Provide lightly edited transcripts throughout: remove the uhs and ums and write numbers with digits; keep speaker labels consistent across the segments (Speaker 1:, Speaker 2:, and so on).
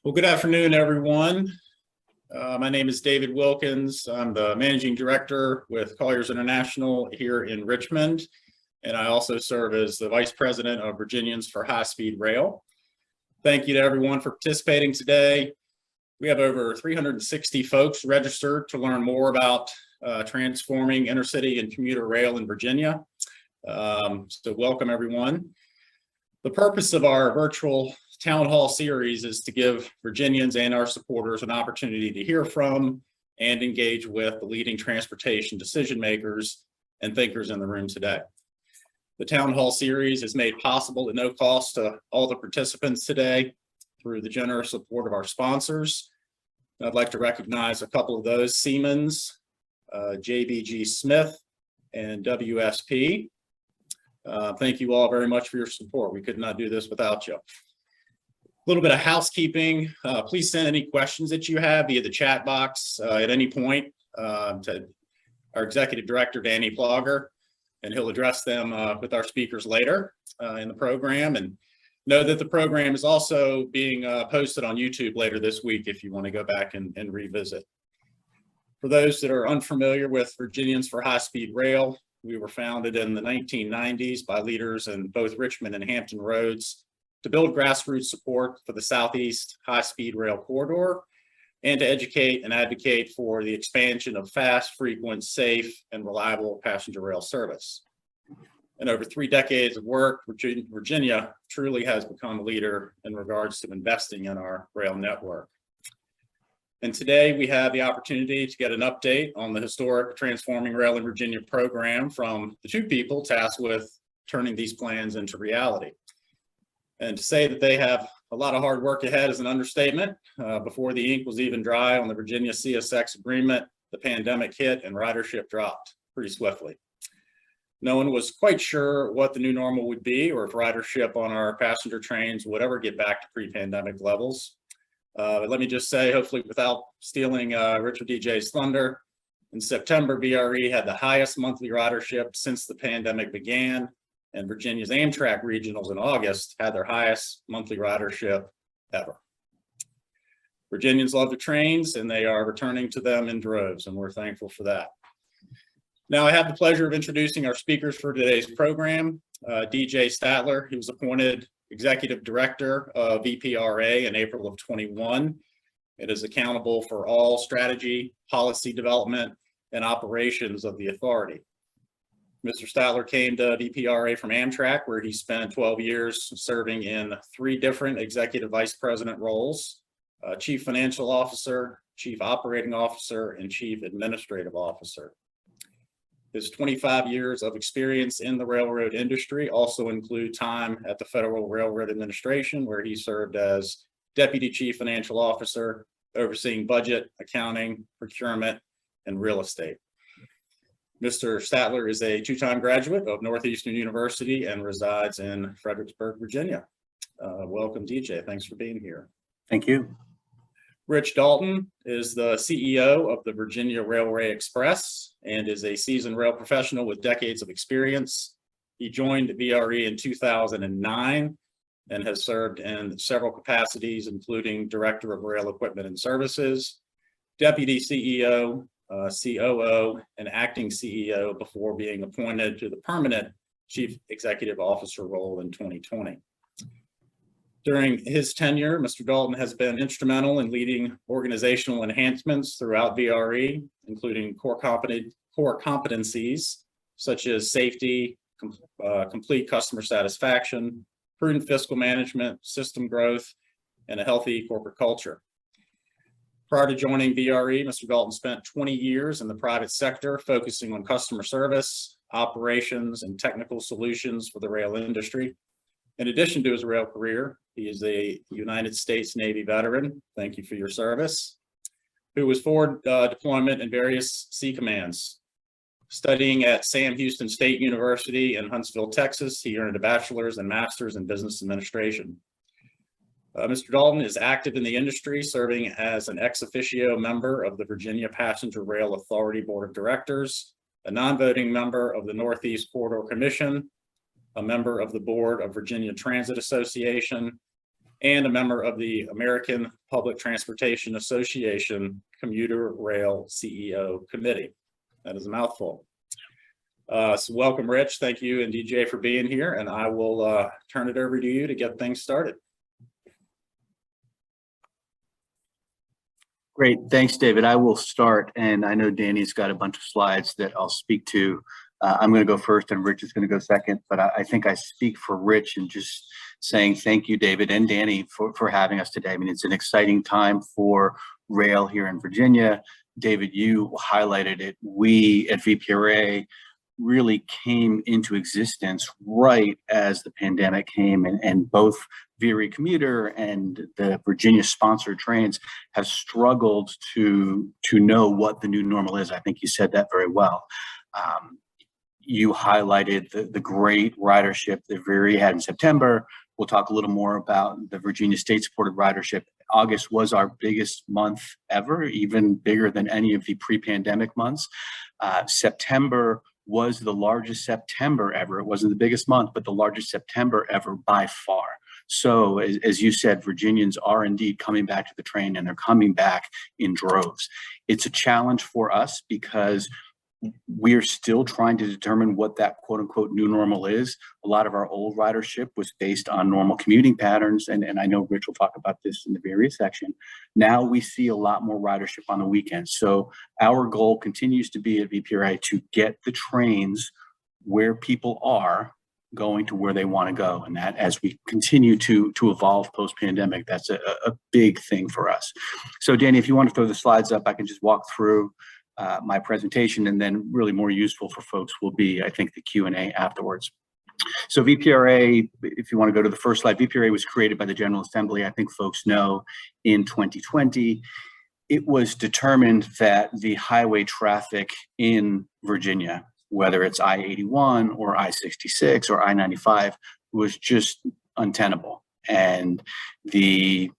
Speaker 1: Well, good afternoon, everyone. My name is David Wilkins. I'm the Managing Director with Colliers International here in Richmond, and I also serve as the Vice President of Virginians for High-Speed Rail. Thank you to everyone for participating today. We have over 360 folks registered to learn more about transforming intercity and commuter rail in Virginia. So welcome, everyone. The purpose of our virtual town hall series is to give Virginians and our supporters an opportunity to hear from and engage with the leading transportation decision makers and thinkers in the room today. The town hall series is made possible at no cost to all the participants today through the generous support of our sponsors. I'd like to recognize a couple of those: Siemens, JBG Smith, and WSP. Thank you all very much for your support. We could not do this without you. A little bit of housekeeping. Please send any questions that you have via the chat box at any point to our Executive Director, Danny Plogger, and he'll address them with our speakers later in the program. And know that the program is also being posted on YouTube later this week if you want to go back and revisit. For those that are unfamiliar with Virginians for High-Speed Rail, we were founded in the 1990s by leaders in both Richmond and Hampton Roads to build grassroots support for the Southeast high-speed rail corridor and to educate and advocate for the expansion of fast, frequent, safe, and reliable passenger rail service. In over 3 decades of work, Virginia truly has become a leader in regards to investing in our rail network. And today we have the opportunity to get an update on the historic Transforming Rail in Virginia program from the 2 people tasked with turning these plans into reality. And to say that they have a lot of hard work ahead is an understatement. Before the ink was even dry on the Virginia CSX agreement, the pandemic hit and ridership dropped pretty swiftly. No one was quite sure what the new normal would be or if ridership on our passenger trains would ever get back to pre-pandemic levels. But let me just say, hopefully without stealing Richard DJ's thunder, in September, VRE had the highest monthly ridership since the pandemic began, and Virginia's Amtrak regionals in August had their highest monthly ridership ever. Virginians love the trains, and they are returning to them in droves, and we're thankful for that. Now, I have the pleasure of introducing our speakers for today's program. DJ Stadtler, he was appointed Executive Director of VPRA in April of 21. It is accountable for all strategy, policy development, and operations of the authority. Mr. Stadtler came to VPRA from Amtrak, where he spent 12 years serving in 3 different executive vice president roles: Chief Financial Officer, Chief Operating Officer, and Chief Administrative Officer. His 25 years of experience in the railroad industry also include time at the Federal Railroad Administration, where he served as Deputy Chief Financial Officer, overseeing budget, accounting, procurement, and real estate. Mr. Stadtler is a 2-time graduate of Northeastern University and resides in Fredericksburg, Virginia. Welcome, DJ. Thanks for being here.
Speaker 2: Thank you.
Speaker 1: Rich Dalton is the CEO of the Virginia Railway Express and is a seasoned rail professional with decades of experience. He joined VRE in 2009 and has served in several capacities, including Director of Rail Equipment and Services, Deputy CEO, COO, and Acting CEO before being appointed to the permanent Chief Executive Officer role in 2020. During his tenure, Mr. Dalton has been instrumental in leading organizational enhancements throughout VRE, including core competencies such as safety, complete customer satisfaction, prudent fiscal management, system growth, and a healthy corporate culture. Prior to joining VRE, Mr. Dalton spent 20 years in the private sector, focusing on customer service, operations, and technical solutions for the rail industry. In addition to his rail career, he is a United States Navy veteran. Thank you for your service. Who was forward deployment in various sea commands. Studying at Sam Houston State University in Huntsville, Texas, he earned a bachelor's and master's in business administration. Mr. Dalton is active in the industry, serving as an ex officio member of the Virginia Passenger Rail Authority Board of Directors, a non-voting member of the Northeast Corridor Commission, a member of the board of Virginia Transit Association, and a member of the American Public Transportation Association Commuter Rail CEO Committee. That is a mouthful. So welcome, Rich. Thank you and DJ for being here, and I will turn it over to you to get things started.
Speaker 2: Great, thanks, David. I will start, and I know Danny's got a bunch of slides that I'll speak to. I'm going to go first, and Rich is going to go second, but I think I speak for Rich in just saying thank you, David and Danny, for having us today. I mean, it's an exciting time for rail here in Virginia. David, you highlighted it. We at VPRA really came into existence right as the pandemic came, and both VRE Commuter and the Virginia sponsored trains have struggled to know what the new normal is. I think you said that very well. You highlighted the great ridership that VRE had in September. We'll talk a little more about the Virginia state supported ridership. August was our biggest month ever, even bigger than any of the pre-pandemic months. September was the largest September ever. It wasn't the biggest month, but the largest September ever by far. So as you said, Virginians are indeed coming back to the train, and they're coming back in droves. It's a challenge for us because we're still trying to determine what that quote unquote new normal is. A lot of our old ridership was based on normal commuting patterns. And I know Rich will talk about this in the VRE section. Now we see a lot more ridership on the weekends. So our goal continues to be at VPRA to get the trains where people are going to where they want to go. And that, as we continue to evolve post-pandemic, that's a big thing for us. So Danny, if you want to throw the slides up, I can just walk through my presentation, and then really more useful for folks will be, I think, the Q&A afterwards. So VPRA, if you want to go to the first slide, VPRA was created by the General Assembly, I think folks know, in 2020. It was determined that the highway traffic in Virginia, whether it's I-81 or I-66 or I-95, was just untenable. And the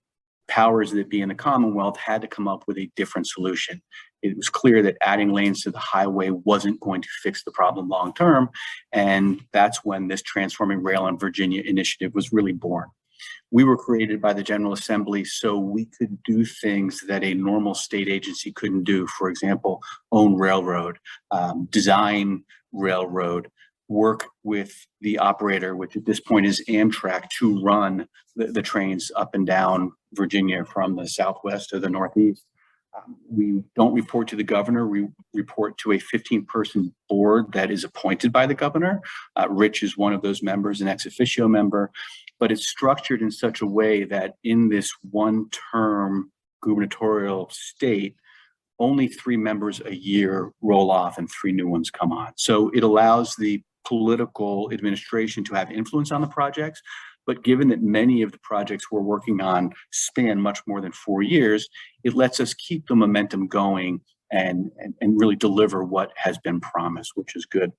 Speaker 2: powers that be in the Commonwealth had to come up with a different solution. It was clear that adding lanes to the highway wasn't going to fix the problem long term, and that's when this Transforming Rail in Virginia initiative was really born. We were created by the General Assembly so we could do things that a normal state agency couldn't do. For example, own railroad, design railroad, work with the operator, which at this point is Amtrak, to run the trains up and down Virginia from the southwest to the northeast. We don't report to the governor. We report to a 15-person board that is appointed by the governor. Rich is one of those members, an ex officio member, but it's structured in such a way that in this one-term gubernatorial state, only 3 members a year roll off and 3 new ones come on. So it allows the political administration to have influence on the projects. But given that many of the projects we're working on span much more than 4 years, it lets us keep the momentum going and really deliver what has been promised, which is good.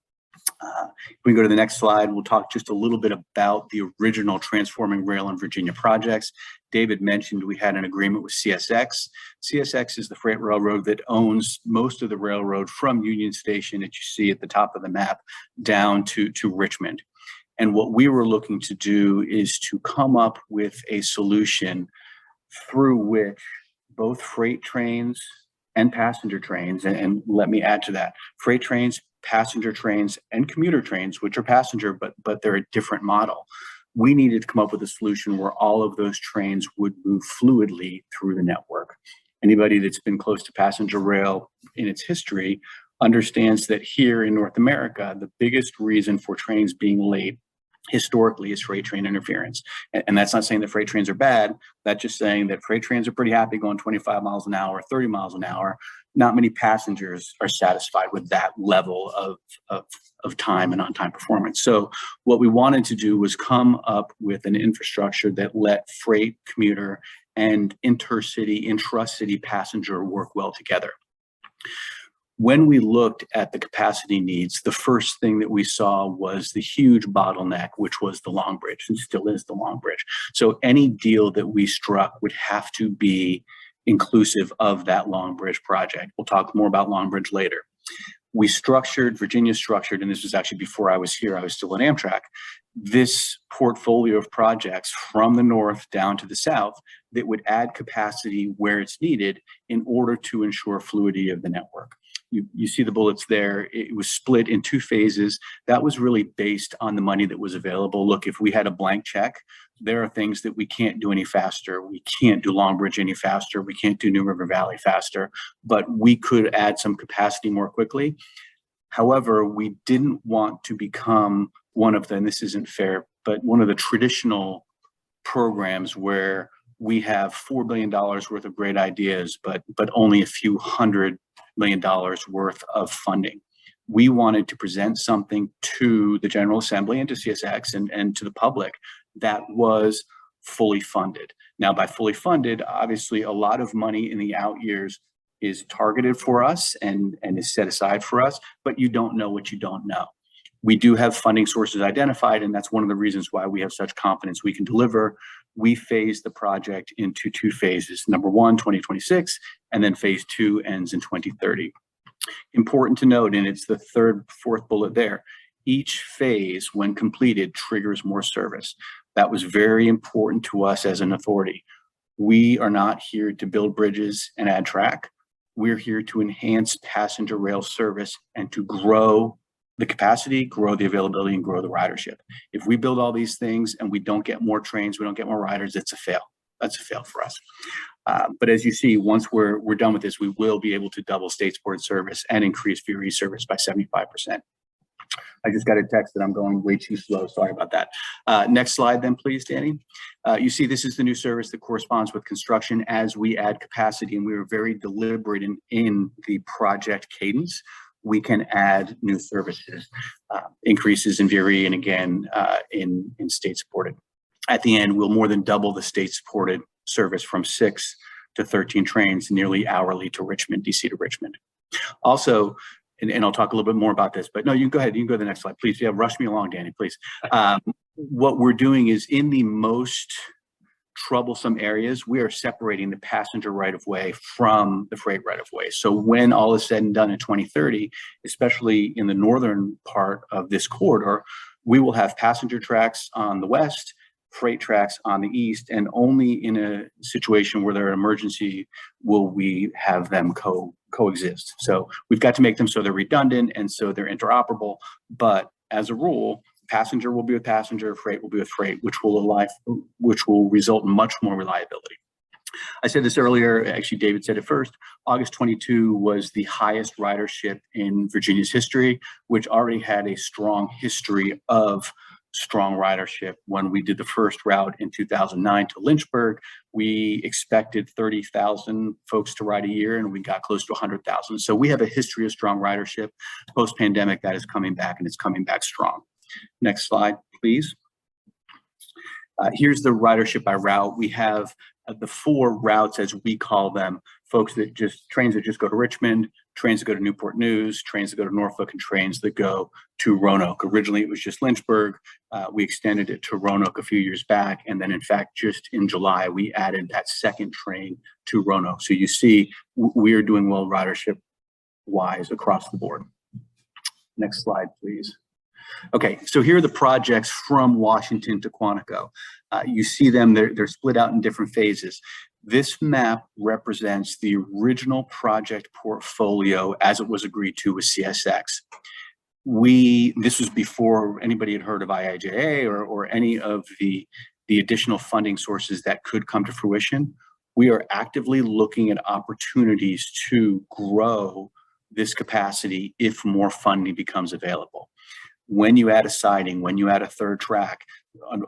Speaker 2: If we go to the next slide, we'll talk just a little bit about the original Transforming Rail in Virginia projects. David mentioned we had an agreement with CSX. CSX is the freight railroad that owns most of the railroad from Union Station that you see at the top of the map down to Richmond. And what we were looking to do is to come up with a solution through which both freight trains and passenger trains, and let me add to that, freight trains, passenger trains, and commuter trains, which are passenger, but they're a different model. We needed to come up with a solution where all of those trains would move fluidly through the network. Anybody that's been close to passenger rail in its history understands that here in North America, the biggest reason for trains being late historically is freight train interference. And that's not saying that freight trains are bad. That's just saying that freight trains are pretty happy going 25 miles an hour, 30 miles an hour. Not many passengers are satisfied with that level of time and on-time performance. So what we wanted to do was come up with an infrastructure that let freight, commuter, and intercity, intra-city passenger work well together. When we looked at the capacity needs, the first thing that we saw was the huge bottleneck, which was the Long Bridge, and still is the Long Bridge. So any deal that we struck would have to be inclusive of that Long Bridge project. We'll talk more about Long Bridge later. Virginia structured, and this was actually before I was here, I was still at Amtrak, this portfolio of projects from the north down to the south that would add capacity where it's needed in order to ensure fluidity of the network. You see the bullets there. It was split in 2 phases. That was really based on the money that was available. Look, if we had a blank check, there are things that we can't do any faster. We can't do Long Bridge any faster. We can't do New River Valley faster, but we could add some capacity more quickly. However, we didn't want to become one of the, and this isn't fair, but one of the traditional programs where we have $4 billion worth of great ideas, but only a few $100 million worth of funding. We wanted to present something to the General Assembly and to CSX and to the public that was fully funded. Now, by fully funded, obviously a lot of money in the out years is targeted for us and is set aside for us, but you don't know what you don't know. We do have funding sources identified, and that's one of the reasons why we have such confidence we can deliver. We phase the project into 2 phases. Number 1, 2026, and then phase 2 ends in 2030. Important to note, and it's the 3rd, 4th bullet there, each phase, when completed, triggers more service. That was very important to us as an authority. We are not here to build bridges and add track. We're here to enhance passenger rail service and to grow the capacity, grow the availability, and grow the ridership. If we build all these things and we don't get more trains, we don't get more riders, it's a fail. That's a fail for us. But as you see, once we're done with this, we will be able to double state supported service and increase VRE service by 75%. I just got a text that I'm going way too slow. Sorry about that. Next slide then, please, Danny. You see, this is the new service that corresponds with construction as we add capacity, and we were very deliberate in the project cadence. We can add new services, increases in VRE, and again, in state supported. At the end, we'll more than double the state supported service from 6 to 13 trains, nearly hourly to Richmond, DC to Richmond. Also, and I'll talk a little bit more about this, but no, you can go ahead. You can go to the next slide, please. Yeah, rush me along, Danny, please. What we're doing is in the most troublesome areas, we are separating the passenger right of way from the freight right of way. So when all is said and done in 2030, especially in the northern part of this corridor, we will have passenger tracks on the west, freight tracks on the east, and only in a situation where there are emergency will we have them coexist. So we've got to make them so they're redundant and so they're interoperable. But as a rule, passenger will be with passenger, freight will be with freight, which will result in much more reliability. I said this earlier, actually David said it first, August 22 was the highest ridership in Virginia's history, which already had a strong history of strong ridership. When we did the first route in 2009 to Lynchburg, we expected 30,000 folks to ride a year, and we got close to 100,000. So we have a history of strong ridership. Post-pandemic, that is coming back, and it's coming back strong. Next slide, please. Here's the ridership by route. We have the 4 routes, as we call them, trains that just go to Richmond, trains that go to Newport News, trains that go to Norfolk, and trains that go to Roanoke. Originally, it was just Lynchburg. We extended it to Roanoke a few years back. And then in fact, just in July, we added that 2nd train to Roanoke. So you see, we are doing well ridership wise across the board. Next slide, please. Okay, so here are the projects from Washington to Quantico. You see them, they're split out in different phases. This map represents the original project portfolio as it was agreed to with CSX. This was before anybody had heard of IIJA or any of the additional funding sources that could come to fruition. We are actively looking at opportunities to grow this capacity if more funding becomes available. When you add a siding, when you add a 3rd track,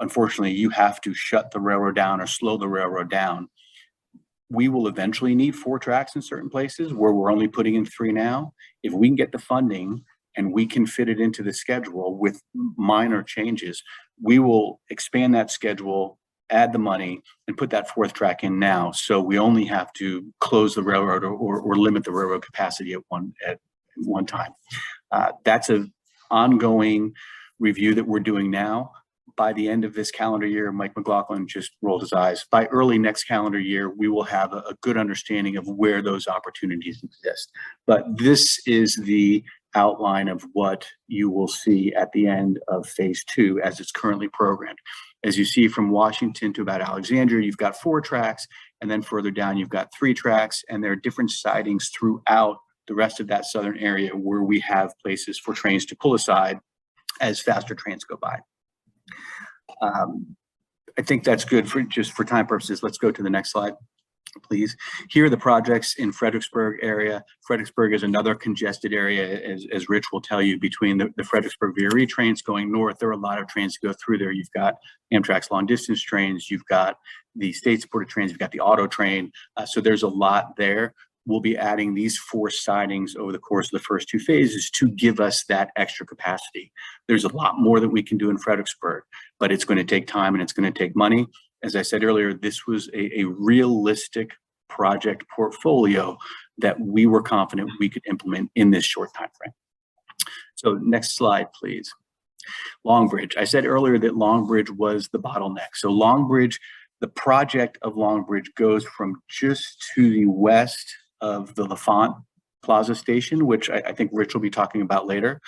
Speaker 2: unfortunately, you have to shut the railroad down or slow the railroad down. We will eventually need 4 tracks in certain places where we're only putting in 3 now. If we can get the funding and we can fit it into the schedule with minor changes, we will expand that schedule, add the money, and put that 4th track in now. So we only have to close the railroad or limit the railroad capacity at one time. That's an ongoing review that we're doing now. By the end of this calendar year, Mike McLaughlin just rolled his eyes. By early next calendar year, we will have a good understanding of where those opportunities exist. But this is the outline of what you will see at the end of phase 2 as it's currently programmed. As you see from Washington to about Alexandria, you've got 4 tracks, and then further down, you've got 3 tracks, and there are different sidings throughout the rest of that southern area where we have places for trains to pull aside as faster trains go by. I think that's good for just for time purposes. Let's go to the next slide, please. Here are the projects in Fredericksburg area. Fredericksburg is another congested area, as Rich will tell you, between the Fredericksburg VRE trains going north. There are a lot of trains to go through there. You've got Amtrak's long distance trains, you've got the state supported trains, you've got the auto train. So there's a lot there. We'll be adding these 4 sidings over the course of the first 2 phases to give us that extra capacity. There's a lot more that we can do in Fredericksburg, but it's going to take time and it's going to take money. As I said earlier, this was a realistic project portfolio that we were confident we could implement in this short time frame. So next slide, please. Long Bridge. I said earlier that Long Bridge was the bottleneck. So Long Bridge, the project of Long Bridge goes from just to the west of the L'Enfant Plaza station, which I think Rich will be talking about later,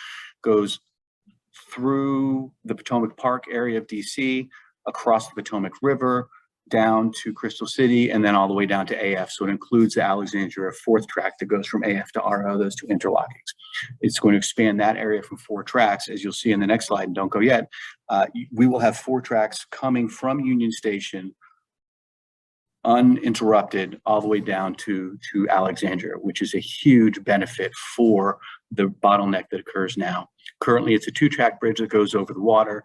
Speaker 2: goes through the Potomac Park area of DC, across the Potomac River, down to Crystal City, and then all the way down to AF. So it includes the Alexandria 4th track that goes from AF to RO, those 2 interlockings. It's going to expand that area from 4 tracks, as you'll see in the next slide, and don't go yet. We will have 4 tracks coming from Union Station uninterrupted all the way down to Alexandria, which is a huge benefit for the bottleneck that occurs now. Currently, it's a 2-track bridge that goes over the water.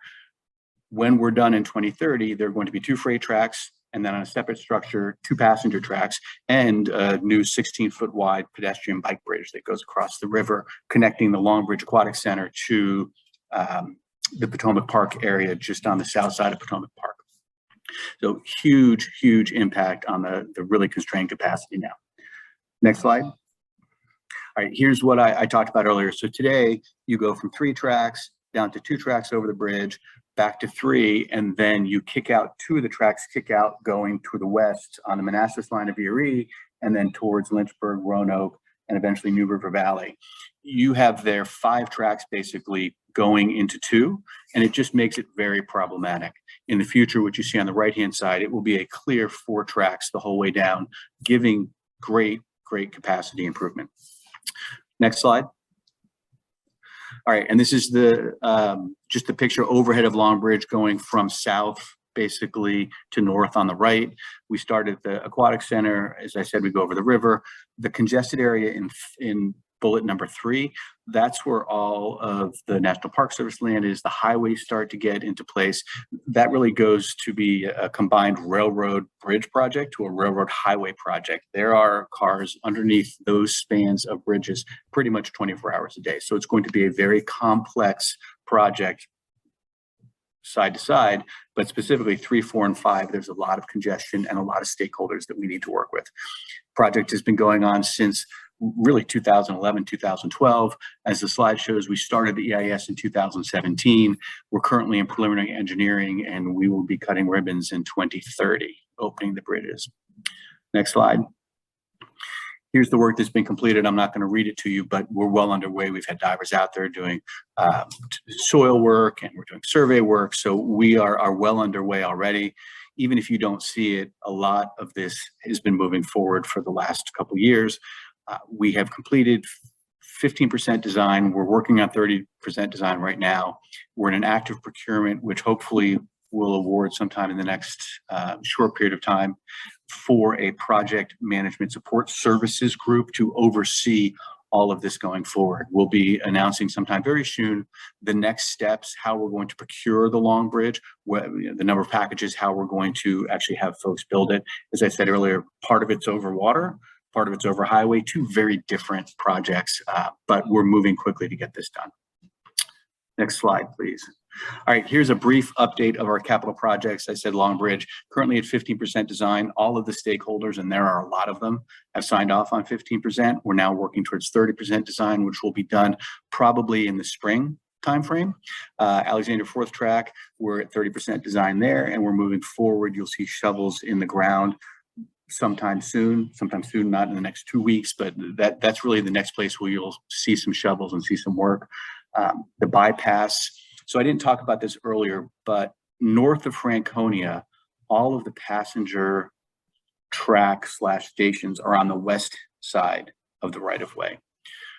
Speaker 2: When we're done in 2030, there are going to be 2 freight tracks, and then on a separate structure, 2 passenger tracks, and a new 16-foot wide pedestrian bike bridge that goes across the river, connecting the Long Bridge Aquatic Center to the Potomac Park area just on the south side of Potomac Park. So huge, huge impact on the really constrained capacity now. Next slide. All right, here's what I talked about earlier. So today you go from 3 tracks down to 2 tracks over the bridge, back to 3, and then you kick out 2 of the tracks, kick out going to the west on the Manassas line of VRE, and then towards Lynchburg, Roanoke, and eventually New River Valley. You have there 5 tracks basically going into 2, and it just makes it very problematic. In the future, what you see on the right-hand side, it will be a clear 4 tracks the whole way down, giving great capacity improvement. Next slide. All right, and this is the just the picture overhead of Long Bridge going from south basically to north on the right. We started the Aquatic Center. As I said, we go over the river. The congested area in bullet number 3, that's where all of the National Park Service land is. The highways start to get into place. That really goes to be a combined railroad bridge project to a railroad highway project. There are cars underneath those spans of bridges pretty much 24 hours a day. So it's going to be a very complex project side to side, but specifically 3, 4, and 5, there's a lot of congestion and a lot of stakeholders that we need to work with. Project has been going on since really 2011, 2012. As the slide shows, we started the EIS in 2017. We're currently in preliminary engineering, and we will be cutting ribbons in 2030, opening the bridges. Next slide. Here's the work that's been completed. I'm not going to read it to you, but we're well underway. We've had divers out there doing soil work, and we're doing survey work. So we are well underway already. Even if you don't see it, a lot of this has been moving forward for the last couple of years. We have completed 15% design. We're working on 30% design right now. We're in an active procurement, which hopefully will award sometime in the next short period of time for a project management support services group to oversee all of this going forward. We'll be announcing sometime very soon the next steps, how we're going to procure the Long Bridge, the number of packages, how we're going to actually have folks build it. As I said earlier, part of it's over water, part of it's over highway, 2 very different projects, but we're moving quickly to get this done. Next slide, please. All right, here's a brief update of our capital projects. I said Long Bridge, currently at 15% design. All of the stakeholders, and there are a lot of them, have signed off on 15%. We're now working towards 30% design, which will be done probably in the spring timeframe. Alexandria 4th track, we're at 30% design there, and we're moving forward. You'll see shovels in the ground sometime soon, not in the next 2 weeks, but that's really the next place where you'll see some shovels and see some work. The bypass. So I didn't talk about this earlier, but north of Franconia, all of the passenger track / stations are on the west side of the right of way.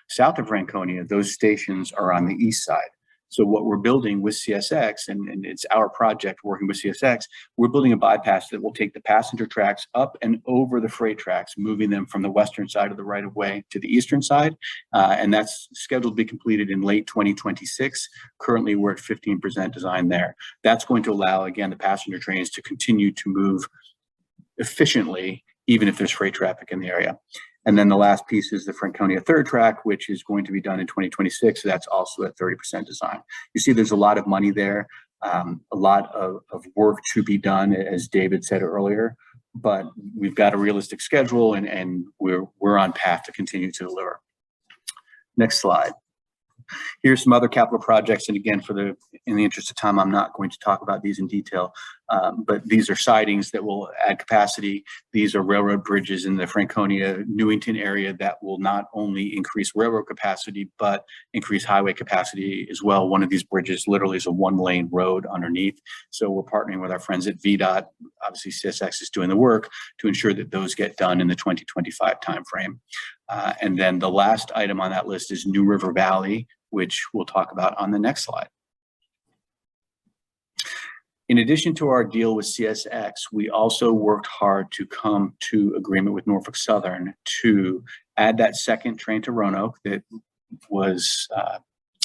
Speaker 2: South of Franconia, those stations are on the east side. So what we're building with CSX, and it's our project working with CSX, we're building a bypass that will take the passenger tracks up and over the freight tracks, moving them from the western side of the right of way to the eastern side. And that's scheduled to be completed in late 2026. Currently, we're at 15% design there. That's going to allow, again, the passenger trains to continue to move efficiently, even if there's freight traffic in the area. And then the last piece is the Franconia third track, which is going to be done in 2026. So that's also at 30% design. You see, there's a lot of money there, a lot of work to be done, as David said earlier, but we've got a realistic schedule and we're on path to continue to deliver. Next slide. Here's some other capital projects. And again, in the interest of time, I'm not going to talk about these in detail, but these are sidings that will add capacity. These are railroad bridges in the Franconia, Newington area that will not only increase railroad capacity, but increase highway capacity as well. One of these bridges literally is a 1-lane road underneath. So we're partnering with our friends at VDOT. Obviously, CSX is doing the work to ensure that those get done in the 2025 timeframe. And then the last item on that list is New River Valley, which we'll talk about on the next slide. In addition to our deal with CSX, we also worked hard to come to agreement with Norfolk Southern to add that second train to Roanoke that was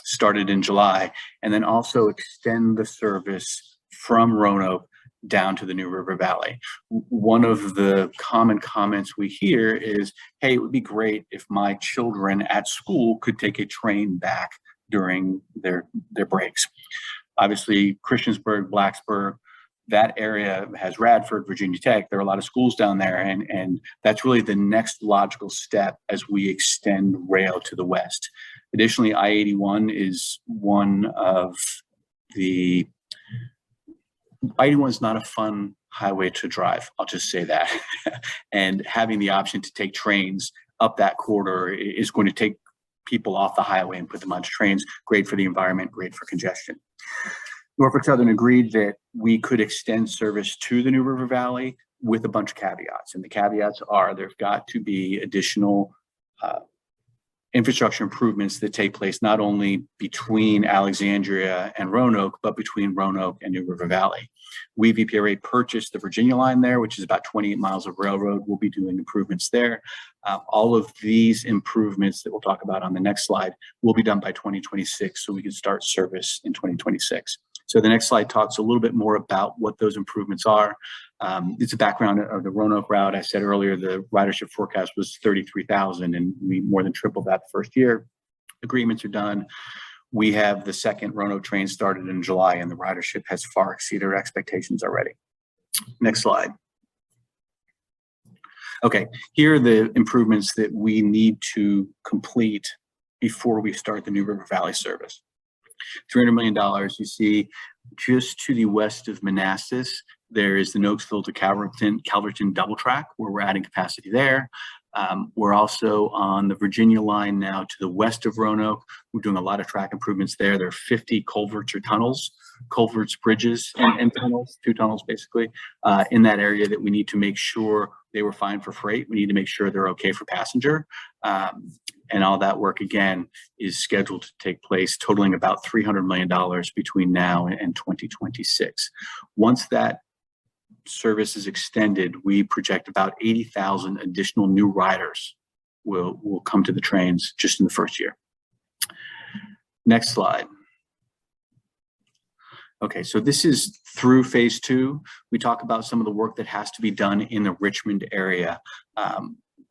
Speaker 2: started in July, and then also extend the service from Roanoke down to the New River Valley. One of the common comments we hear is, hey, it would be great if my children at school could take a train back during their breaks. Obviously, Christiansburg, Blacksburg, that area has Radford, Virginia Tech. There are a lot of schools down there, and that's really the next logical step as we extend rail to the west. Additionally, I-81 is one of the I-81 is not a fun highway to drive. I'll just say that. And having the option to take trains up that corridor is going to take people off the highway and put them onto trains. Great for the environment, great for congestion. Norfolk Southern agreed that we could extend service to the New River Valley with a bunch of caveats. And the caveats are there's got to be additional infrastructure improvements that take place not only between Alexandria and Roanoke, but between Roanoke and New River Valley. We, VPRA, purchased the Virginia line there, which is about 28 miles of railroad. We'll be doing improvements there. All of these improvements that we'll talk about on the next slide will be done by 2026, so we can start service in 2026. So the next slide talks a little bit more about what those improvements are. It's a background of the Roanoke route. I said earlier, the ridership forecast was 33,000, and we more than tripled that the first year. Agreements are done. We have the second Roanoke train started in July, and the ridership has far exceeded our expectations already. Next slide. Okay, here are the improvements that we need to complete before we start the New River Valley service. $300 million. You see, just to the west of Manassas, there is the Nokesville to Calverton double track, where we're adding capacity there. We're also on the Virginia line now to the west of Roanoke. We're doing a lot of track improvements there. There are 50 culverts or tunnels, bridges, and tunnels, 2 tunnels basically, in that area that we need to make sure they were fine for freight. We need to make sure they're okay for passenger. And all that work, again, is scheduled to take place, totaling about $300 million between now and 2026. Once that service is extended, we project about 80,000 additional new riders will come to the trains just in the first year. Next slide. Okay, so this is through phase 2. We talk about some of the work that has to be done in the Richmond area.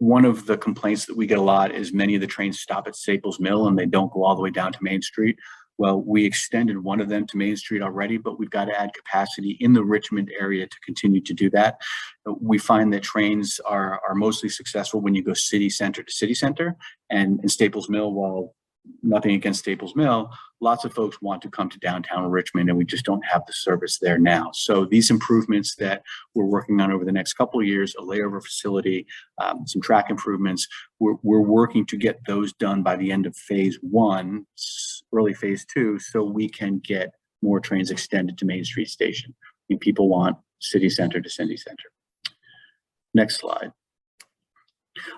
Speaker 2: One of the complaints that we get a lot is many of the trains stop at Staples Mill and they don't go all the way down to Main Street. Well, we extended one of them to Main Street already, but we've got to add capacity in the Richmond area to continue to do that. We find that trains are mostly successful when you go city center to city center, and Staples Mill, while nothing against Staples Mill, lots of folks want to come to downtown Richmond, and we just don't have the service there now. So these improvements that we're working on over the next couple of years, a layover facility, some track improvements, we're working to get those done by the end of phase 1, early phase 2, so we can get more trains extended to Main Street Station. I mean, people want city center to city center. Next slide.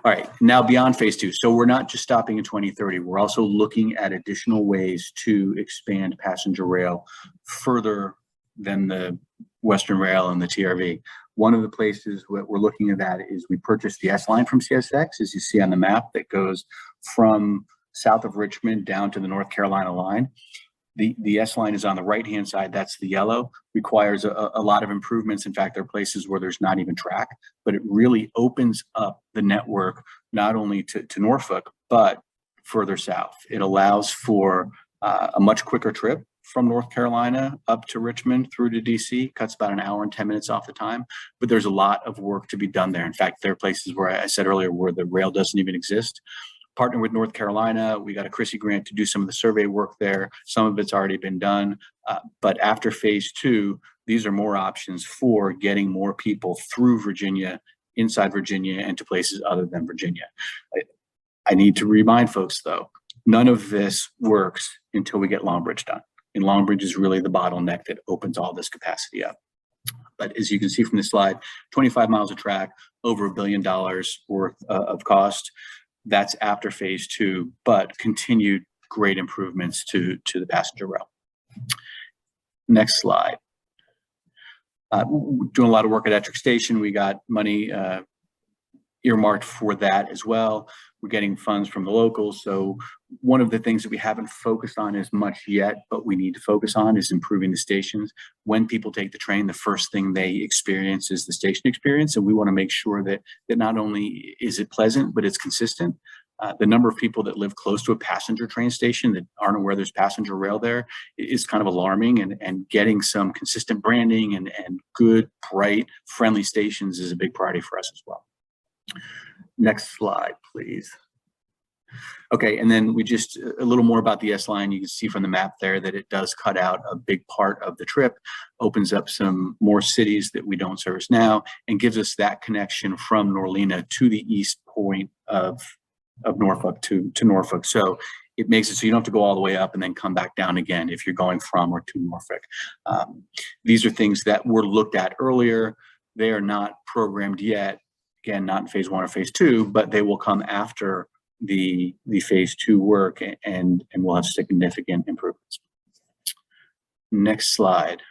Speaker 2: All right, now beyond phase 2. So we're not just stopping in 2030. We're also looking at additional ways to expand passenger rail further than the Western Rail and the TRV. One of the places that we're looking at that is we purchased the S-Line from CSX, as you see on the map, that goes from south of Richmond down to the North Carolina line. The S-Line is on the right-hand side, that's the yellow, requires a lot of improvements. In fact, there are places where there's not even track, but it really opens up the network, not only to Norfolk, but further south. It allows for a much quicker trip from North Carolina up to Richmond through to DC, cuts about an hour and 10 minutes off the time, but there's a lot of work to be done there. In fact, there are places where I said earlier where the rail doesn't even exist. Partner with North Carolina, we got a Chrissy grant to do some of the survey work there. Some of it's already been done, but after phase 2, these are more options for getting more people through Virginia, inside Virginia, and to places other than Virginia. I need to remind folks, though, none of this works until we get Long Bridge done. And Long Bridge is really the bottleneck that opens all this capacity up. But as you can see from this slide, 25 miles of track, over $1 billion worth of cost. That's after phase 2, but continued great improvements to the passenger rail. Next slide. Doing a lot of work at Ettrick Station. We got money earmarked for that as well. We're getting funds from the locals. So one of the things that we haven't focused on as much yet, but we need to focus on, is improving the stations. When people take the train, the first thing they experience is the station experience. And we want to make sure that not only is it pleasant, but it's consistent. The number of people that live close to a passenger train station that aren't aware there's passenger rail there is kind of alarming, and getting some consistent branding and good, bright, friendly stations is a big priority for us as well. Next slide, please. Okay, and then we just a little more about the S-Line. You can see from the map there that it does cut out a big part of the trip, opens up some more cities that we don't service now, and gives us that connection from Norlena to the east point of Norfolk to Norfolk. So it makes it so you don't have to go all the way up and then come back down again if you're going from or to Norfolk. These are things that were looked at earlier. They are not programmed yet. Again, not in phase 1 or phase 2, but they will come after the phase 2 work, and we'll have significant improvements. Next slide.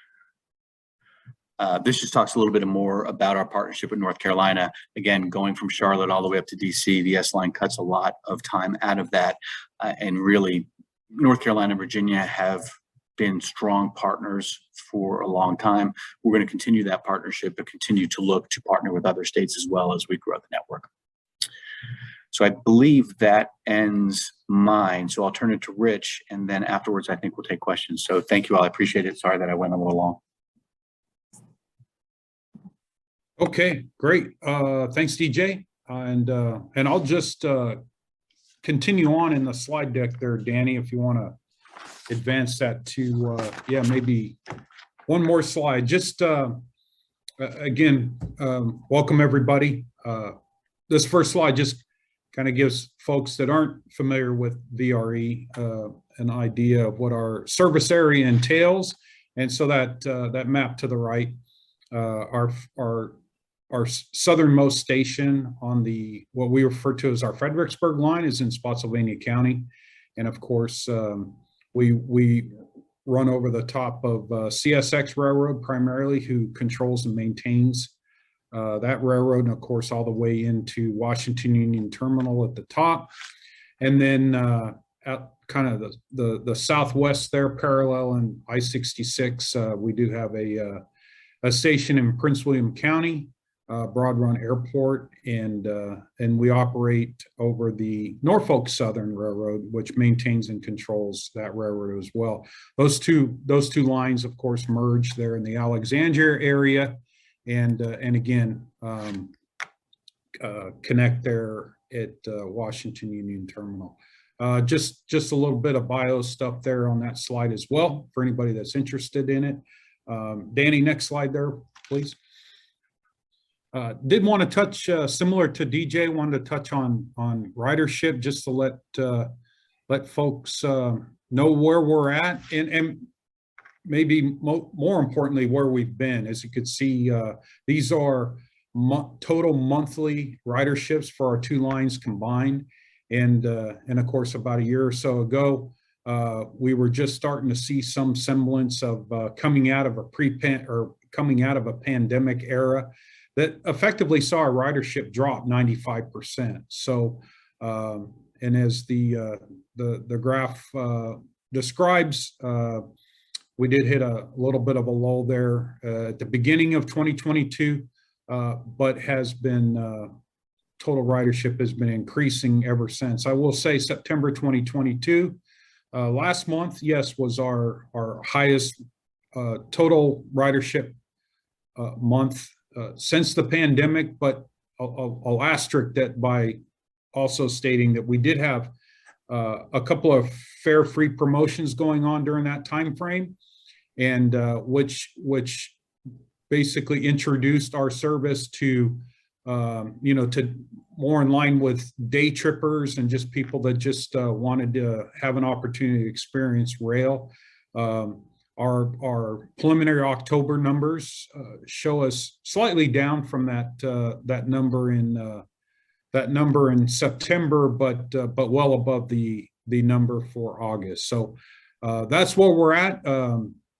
Speaker 2: This just talks a little bit more about our partnership with North Carolina. Again, going from Charlotte all the way up to DC, the S-Line cuts a lot of time out of that. And really, North Carolina and Virginia have been strong partners for a long time. We're going to continue that partnership, but continue to look to partner with other states as well as we grow the network. So I believe that ends mine. So I'll turn it to Rich, and then afterwards, I think we'll take questions. So thank you all. I appreciate it. Sorry that I went a little long.
Speaker 3: Okay, great. Thanks, DJ. And I'll just continue on in the slide deck there, Danny, if you want to advance that to, yeah, maybe one more slide. Just again, welcome everybody. This first slide just kind of gives folks that aren't familiar with VRE an idea of what our service area entails. And so that map to the right, our southernmost station on the what we refer to as our Fredericksburg line is in Spotsylvania County, and of course we run over the top of CSX Railroad primarily, who controls and maintains that railroad, and of course all the way into Washington Union Terminal at the top, and then at kind of the southwest there, parallel in I-66, we do have a station in Prince William County. Broad Run Airport, and we operate over the Norfolk Southern Railroad, which maintains and controls that railroad as well. Those two lines, of course, merge there in the Alexandria area, and again connect there at Washington Union Terminal. Just a little bit of bio stuff there on that slide as well for anybody that's interested in it. Danny, next slide there, please. Did want to touch, similar to DJ, wanted to touch on ridership just to let folks know where we're at and maybe more importantly where we've been. As you could see, these are total monthly riderships for our two lines combined. And of course, about a year or so ago, we were just starting to see some semblance of coming out of a pandemic era that effectively saw our ridership drop 95%. So, and as the graph describes, we did hit a little bit of a lull there at the beginning of 2022, but has been total ridership has been increasing ever since. I will say September 2022, last month, yes, was our highest total ridership month since the pandemic, but I'll asterisk that by also stating that we did have a couple of fare free promotions going on during that time frame, and which basically introduced our service to to more in line with day trippers and just people that just wanted to have an opportunity to experience rail. Our preliminary October numbers show us slightly down from that number in September, but well above the number for August. So that's where we're at.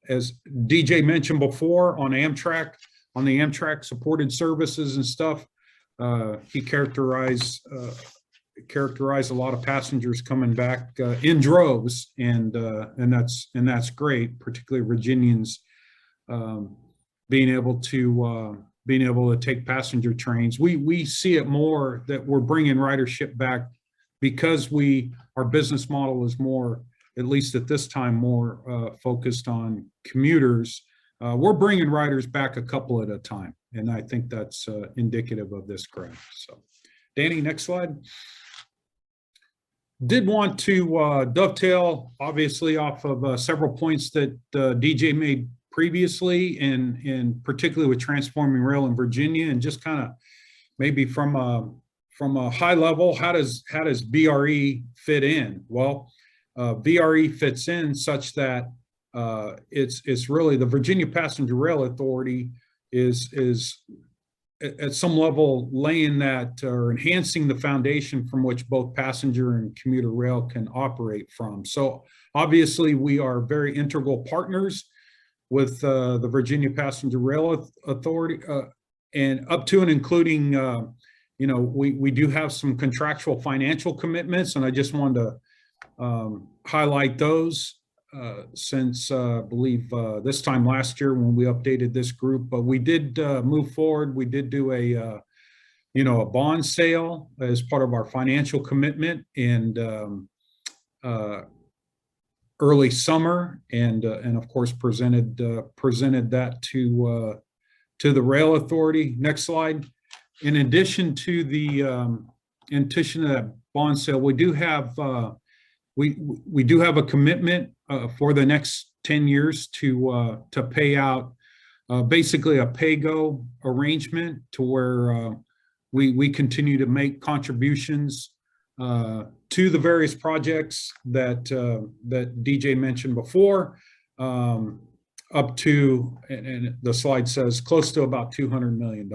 Speaker 3: As DJ mentioned before, on the Amtrak supported services and stuff, he characterized a lot of passengers coming back in droves, and that's great, particularly Virginians being able to take passenger trains. We see it more that we're bringing ridership back because our business model is more, at least at this time, more focused on commuters. We're bringing riders back a couple at a time, and I think that's indicative of this graph. So, Danny, next slide. Did want to dovetail, obviously, off of several points that DJ made previously, and particularly with transforming rail in Virginia, and just kind of maybe from a high level, how does VRE fit in? Well, VRE fits in such that it's really the Virginia Passenger Rail Authority is at some level laying that or enhancing the foundation from which both passenger and commuter rail can operate from. So obviously we are very integral partners with the Virginia Passenger Rail Authority, and up to and including, we do have some contractual financial commitments, and I just wanted to highlight those. Since I believe this time last year when we updated this group, but we did move forward. We did do a bond sale as part of our financial commitment in early summer, and of course presented that to the Rail Authority. Next slide. In addition to that bond sale, we do have we do have a commitment for the next 10 years to pay out basically a pay-go arrangement to where we continue to make contributions to the various projects that DJ mentioned before, up to, and the slide says close to about $200 million.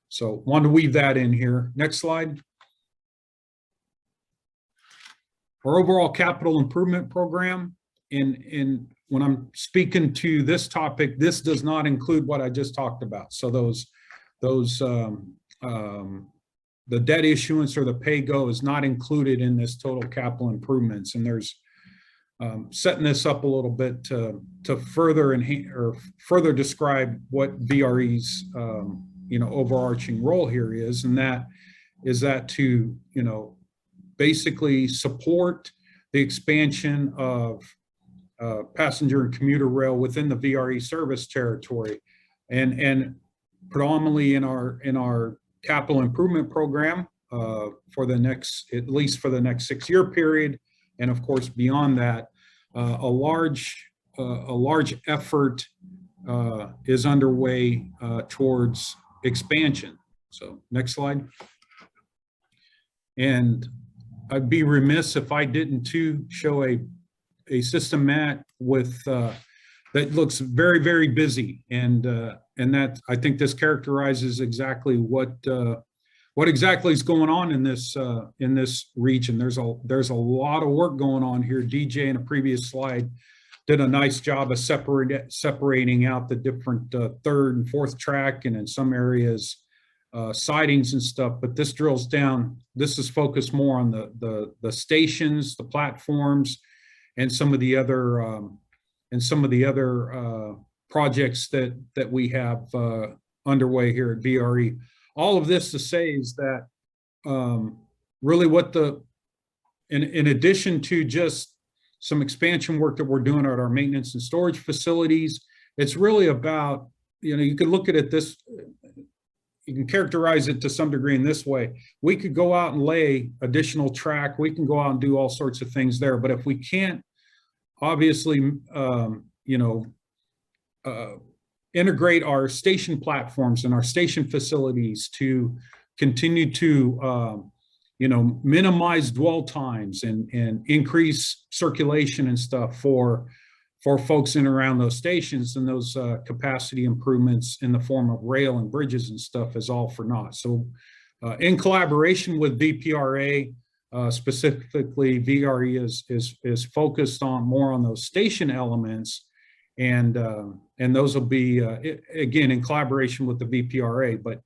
Speaker 3: So want to weave that in here. Next slide. Our overall capital improvement program, and when I'm speaking to this topic, this does not include what I just talked about. So the debt issuance or the pay-go is not included in this total capital improvements. And there's setting this up a little bit to further enhance or further describe what VRE's overarching role here is, and that is that to basically support the expansion of passenger and commuter rail within the VRE service territory, and predominantly in our capital improvement program, for the next, at least for the next 6-year period. And of course, beyond that, a large effort is underway towards expansion. So next slide. And I'd be remiss if I didn't too show a system map with that looks very, very busy, and that, I think this characterizes exactly what exactly is going on in this region. There's a lot of work going on here. DJ in a previous slide did a nice job of separating out the different third and fourth track, and in some areas sidings and stuff. But this drills down. This is focused more on the stations, the platforms, and some of the other projects that we have underway here at VRE. All of this to say is that really what in addition to just some expansion work that we're doing at our maintenance and storage facilities, it's really about, you could look at it this, you can characterize it to some degree in this way. We could go out and lay additional track. We can go out and do all sorts of things there. But if we can't obviously, integrate our station platforms and our station facilities to continue to, minimize dwell times and increase circulation and stuff for folks in and around those stations, and those capacity improvements in the form of rail and bridges and stuff is all for naught. So in collaboration with VPRA, specifically VRE is focused on more on those station elements, and those will be again in collaboration with the VPRA, but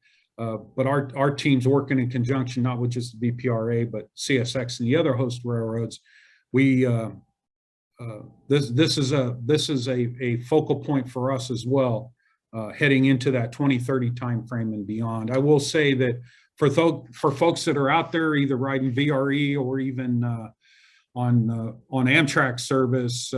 Speaker 3: our team's working in conjunction, not with just the VPRA, but CSX and the other host railroads. We this is a focal point for us as well, heading into that 2030 timeframe and beyond. I will say that for folks that are out there either riding VRE or even on Amtrak service,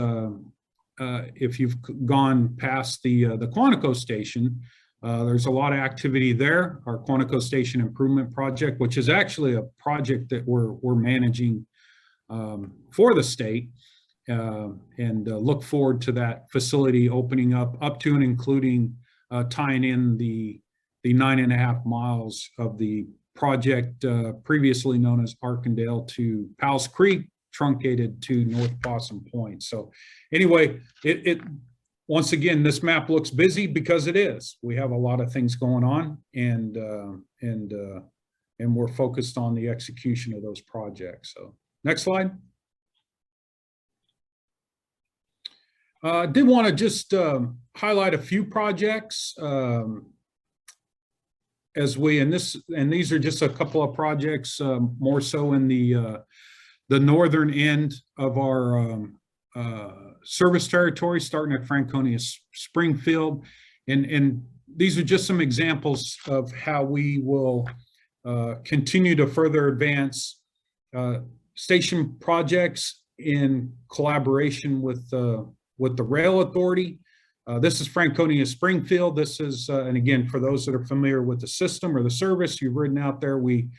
Speaker 3: if you've gone past the Quantico station, there's a lot of activity there. Our Quantico Station Improvement Project, which is actually a project that we're managing for the state, and look forward to that facility opening up to and including tying in the 9.5 miles of the project previously known as Arkandale to Powell's Creek, truncated to North Possum Point. So anyway, it once again, this map looks busy because it is. We have a lot of things going on, and we're focused on the execution of those projects. So next slide. I did want to just highlight a few projects as we, and these are just a couple of projects more so in the northern end of our service territory, starting at Franconia Springfield, and these are just some examples of how we will continue to further advance station projects in collaboration with the rail authority. This is Franconia Springfield. This is, and again, for those that are familiar with the system or the service you've ridden out there, we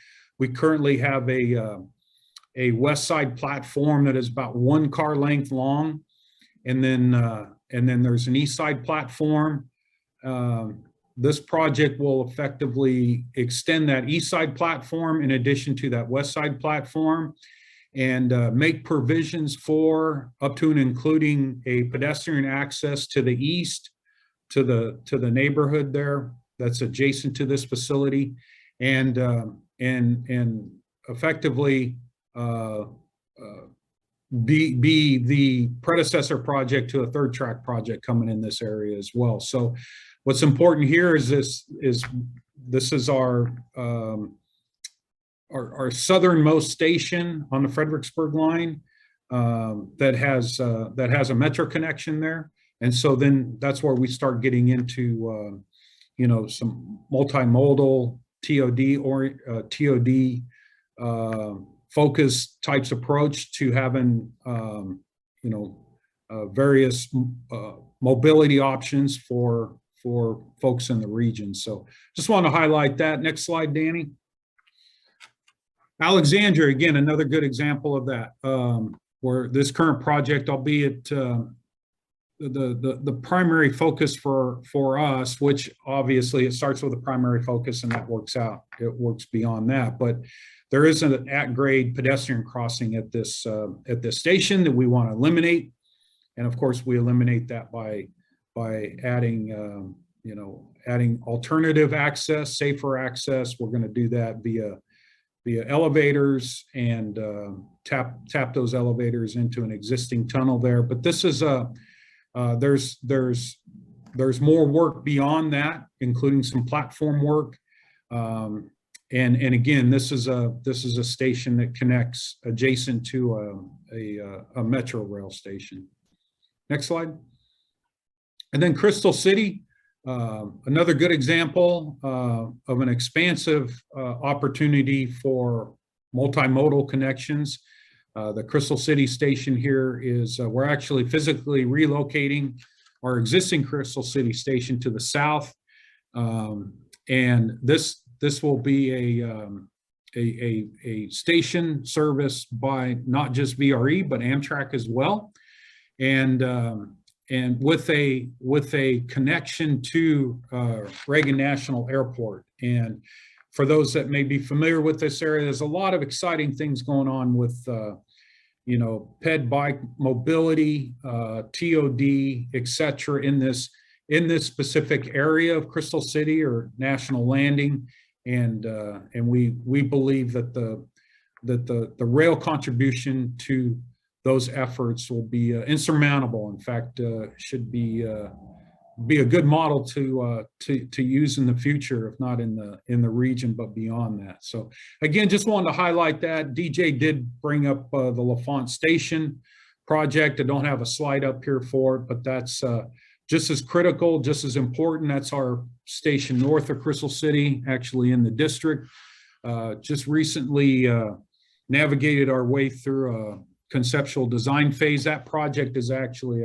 Speaker 3: currently have a west side platform that is about 1 car length long, and then there's an east side platform. This project will effectively extend that east side platform in addition to that west side platform, and make provisions for up to and including a pedestrian access to the east to the neighborhood there that's adjacent to this facility, and effectively be the predecessor project to a third track project coming in this area as well. So what's important here is this is our southernmost station on the Fredericksburg line that has a metro connection there, and so then that's where we start getting into some multimodal TOD focus types approach to having various mobility options for folks in the region. So just want to highlight that. Next slide, Danny. Alexandria, again, another good example of that, where this current project, albeit the primary focus for us, which obviously it starts with a primary focus and that works out. It works beyond that, but there is an at-grade pedestrian crossing at this station that we want to eliminate, and of course we eliminate that by adding adding alternative access, safer access. We're going to do that via elevators and tap those elevators into an existing tunnel there. But this is there's more work beyond that, including some platform work. And again, this is a station that connects adjacent to a metro rail station. Next slide. And then Crystal City, another good example of an expansive opportunity for multimodal connections. The Crystal City station here is, we're actually physically relocating our existing Crystal City station to the south. And this will be a station serviced by not just VRE, but Amtrak as well. And with a connection to Reagan National Airport. And for those that may be familiar with this area, there's a lot of exciting things going on with ped bike mobility, TOD, et cetera, in this specific area of Crystal City or National Landing. And we believe that the rail contribution to those efforts will be insurmountable. In fact, should be a good model to use in the future, if not in the region, but beyond that. So again, just wanted to highlight that. DJ did bring up the LaFont Station project. I don't have a slide up here for it, but that's just as critical, just as important. That's our station north of Crystal City, actually in the district. Just recently navigated our way through a conceptual design phase. That project is actually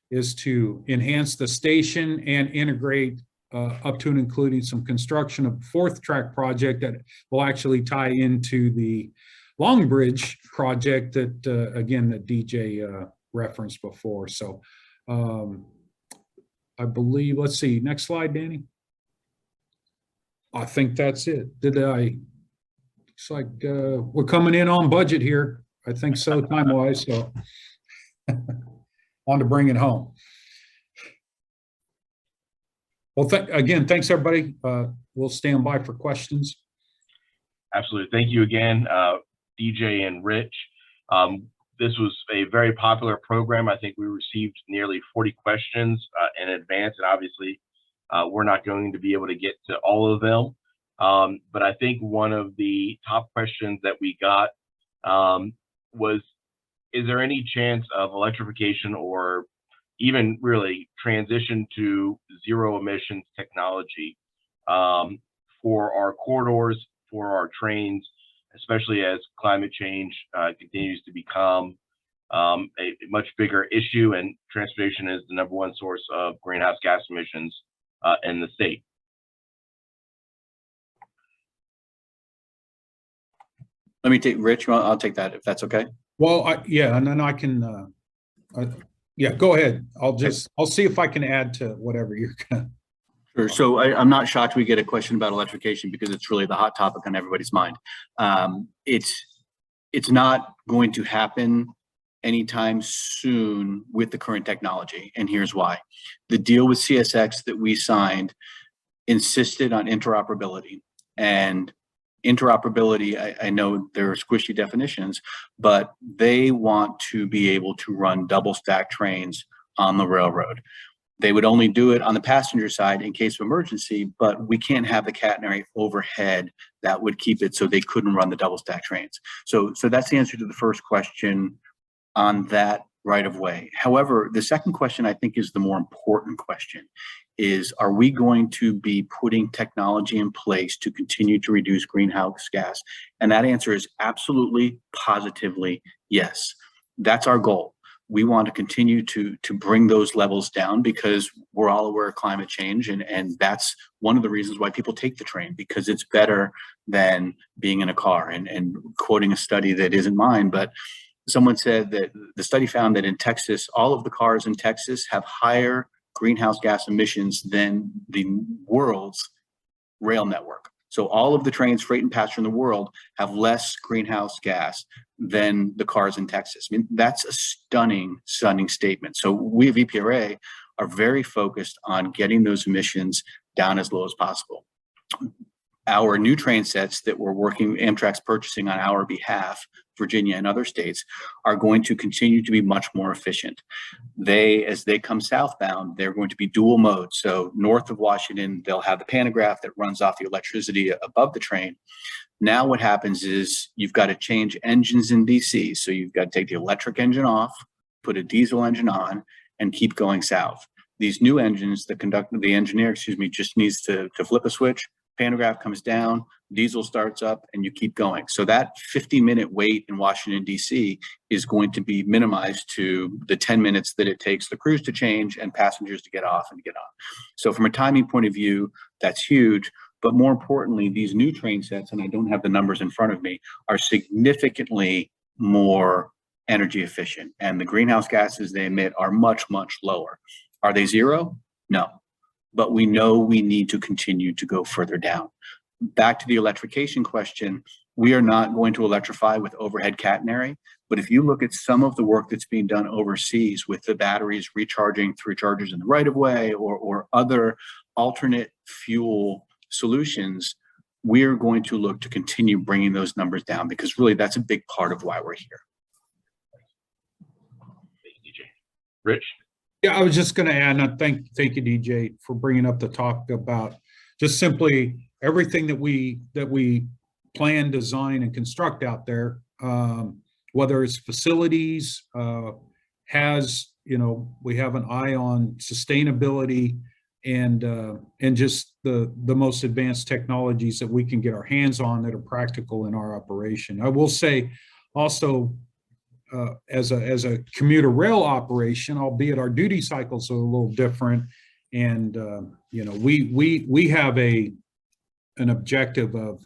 Speaker 3: is to enhance the station and integrate up to and including some construction of a fourth track project that will actually tie into the Long Bridge project that again that DJ referenced before. So I believe, let's see, next slide, Danny. I think that's it. Looks like we're coming in on budget here. I think so, time-wise, so on to bring it home. Well, again, thanks, everybody. We'll stand by for questions.
Speaker 4: Absolutely. Thank you again, DJ and Rich. This was a very popular program. I think we received nearly 40 questions in advance, and obviously we're not going to be able to get to all of them. But I think one of the top questions that we got was, is there any chance of electrification or even really transition to zero emissions technology for our corridors, for our trains, especially as climate change continues to become a much bigger issue, and transportation is the #1 source of greenhouse gas emissions in the state.
Speaker 2: Let me take Rich. I'll take that if that's okay.
Speaker 3: Well, yeah, and then I can, yeah, go ahead. I'll see if I can add to whatever you're gonna.
Speaker 2: Sure. So I'm not shocked we get a question about electrification because it's really the hot topic on everybody's mind. It's not going to happen anytime soon with the current technology, and here's why. The deal with CSX that we signed insisted on interoperability, and interoperability, I know there are squishy definitions, but they want to be able to run double stack trains on the railroad. They would only do it on the passenger side in case of emergency, but we can't have the catenary overhead that would keep it so they couldn't run the double stack trains. So that's the answer to the first question on that right of way. However, the second question I think is the more important question is, are we going to be putting technology in place to continue to reduce greenhouse gas? And that answer is absolutely, positively, yes. That's our goal. we want to continue to bring those levels down because we're all aware of climate change. And that's one of the reasons why people take the train, because it's better than being in a car. And quoting a study that isn't mine, but someone said that the study found that in Texas, all of the cars in Texas have higher greenhouse gas emissions than the world's rail network. So all of the trains, freight and passenger in the world have less greenhouse gas than the cars in Texas. I mean, that's a stunning statement. So we at VPRA are very focused on getting those emissions down as low as possible. Our new train sets that we're working, Amtrak's purchasing on our behalf, Virginia and other states, are going to continue to be much more efficient. As they come southbound, they're going to be dual mode. So north of Washington, they'll have the pantograph that runs off the electricity above the train. Now what happens is you've got to change engines in DC. So you've got to take the electric engine off, put a diesel engine on, and keep going south. These new engines, the engineer, just needs to flip a switch, pantograph comes down, diesel starts up, and you keep going. So that 50-minute wait in Washington, D.C. is going to be minimized to the 10 minutes that it takes the crews to change and passengers to get off and get on. So from a timing point of view, that's huge. But more importantly, these new train sets, and I don't have the numbers in front of me, are significantly more energy efficient. And the greenhouse gases they emit are much, much lower. Are they zero? No. But we know we need to continue to go further down. Back to the electrification question, we are not going to electrify with overhead catenary, but if you look at some of the work that's being done overseas with the batteries recharging through chargers in the right of way or other alternate fuel solutions, we're going to look to continue bringing those numbers down because really that's a big part of why we're here.
Speaker 4: Thank you, DJ. Rich?
Speaker 3: Yeah, I was just going to add, and thank you, DJ, for bringing up the talk about just simply everything that we plan, design, and construct out there, whether it's facilities, we have an eye on sustainability and just the most advanced technologies that we can get our hands on that are practical in our operation. I will say also, as a commuter rail operation, albeit our duty cycles are a little different, and we have an objective of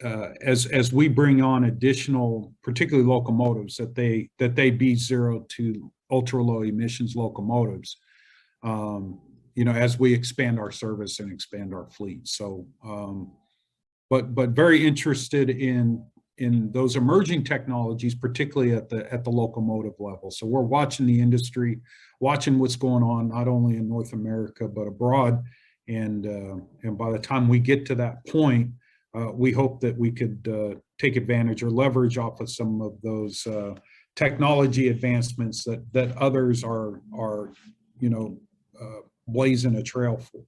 Speaker 3: as we bring on additional, particularly locomotives, that they be zero to ultra low emissions locomotives. As we expand our service and expand our fleet. So, but very interested in those emerging technologies, particularly at the locomotive level. So we're watching the industry, watching what's going on, not only in North America, but abroad. And by the time we get to that point, we hope that we could take advantage or leverage off of some of those technology advancements that others are blazing a trail for.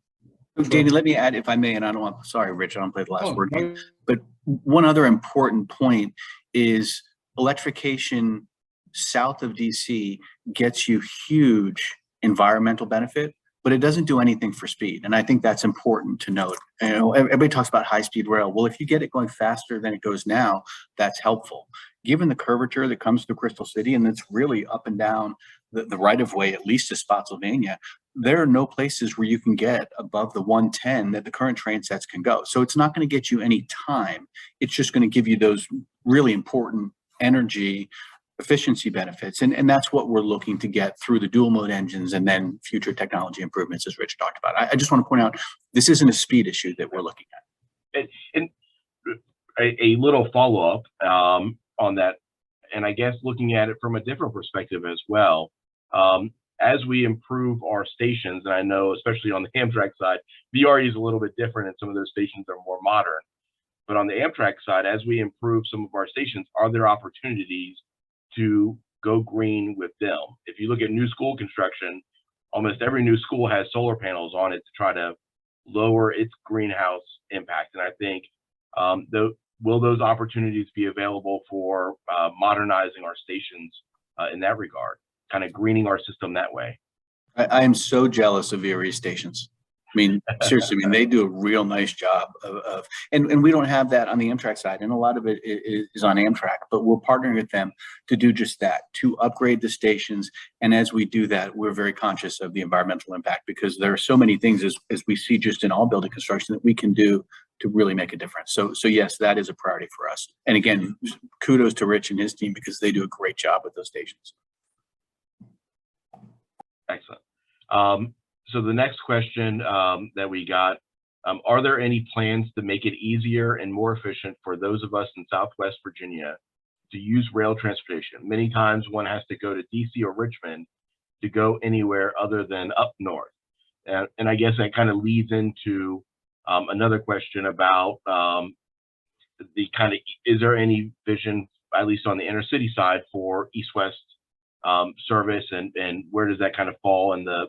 Speaker 2: Danny, let me add, if I may, and sorry, Rich, I don't play the last word game, but one other important point is electrification south of DC gets you huge environmental benefit, but it doesn't do anything for speed. And I think that's important to note. Everybody talks about high-speed rail. Well, if you get it going faster than it goes now, that's helpful. Given the curvature that comes through Crystal City, and it's really up and down the right-of-way, at least to Spotsylvania, there are no places where you can get above the 110 that the current train sets can go. So it's not going to get you any time. It's just going to give you those really important energy efficiency benefits. And that's what we're looking to get through the dual mode engines and then future technology improvements, as Rich talked about. I just want to point out, this isn't a speed issue that we're looking at.
Speaker 4: And a little follow-up on that, and I guess looking at it from a different perspective as well. As we improve our stations, and I know especially on the Amtrak side, VRE is a little bit different and some of those stations are more modern. But on the Amtrak side, as we improve some of our stations, are there opportunities to go green with them? If you look at new school construction, almost every new school has solar panels on it to try to lower its greenhouse impact. And I think will those opportunities be available for modernizing our stations in that regard? Kind of greening our system that way.
Speaker 2: I am so jealous of VRE stations. I mean, seriously, I mean, they do a real nice job and we don't have that on the Amtrak side, and a lot of it is on Amtrak, but we're partnering with them to do just that, to upgrade the stations. And as we do that, we're very conscious of the environmental impact, because there are so many things as we see just in all building construction that we can do to really make a difference. So yes, that is a priority for us. And again, kudos to Rich and his team, because they do a great job with those stations.
Speaker 4: Excellent. So the next question that we got, are there any plans to make it easier and more efficient for those of us in Southwest Virginia to use rail transportation? Many times one has to go to DC or Richmond to go anywhere other than up north. And I guess that kind of leads into another question about the kind of, is there any vision, at least on the intercity side, for east-west service, and where does that kind of fall in the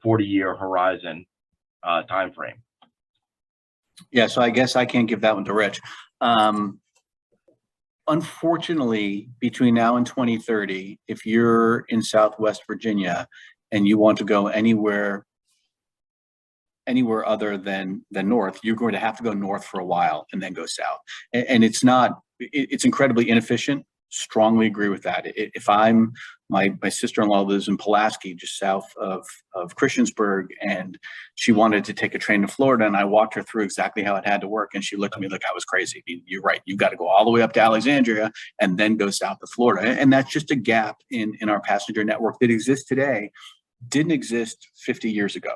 Speaker 4: 40-year horizon time frame?
Speaker 2: Yeah, so I guess I can't give that one to Rich. Unfortunately, between now and 2030, if you're in Southwest Virginia and you want to go anywhere other than north, you're going to have to go north for a while and then go south. And it's incredibly inefficient. Strongly agree with that. If I'm, my sister-in-law lives in Pulaski, just south of Christiansburg, and she wanted to take a train to Florida, and I walked her through exactly how it had to work, and she looked at me like I was crazy. I mean, you're right. You've got to go all the way up to Alexandria and then go south to Florida. And that's just a gap in our passenger network that exists today, didn't exist 50 years ago.